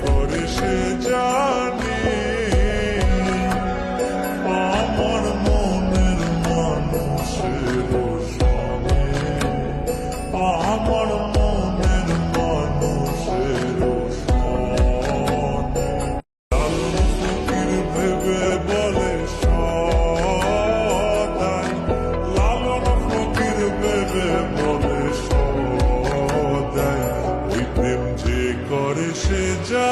করে সে জানে আমার মনের মানুষের সনে, আমার মনের মানুষের সনে। লালন ফকির ভেবে বলে সদাই, লালন ফকির ভেবে বলে সদাই, ওই প্রেম যে করে সে যা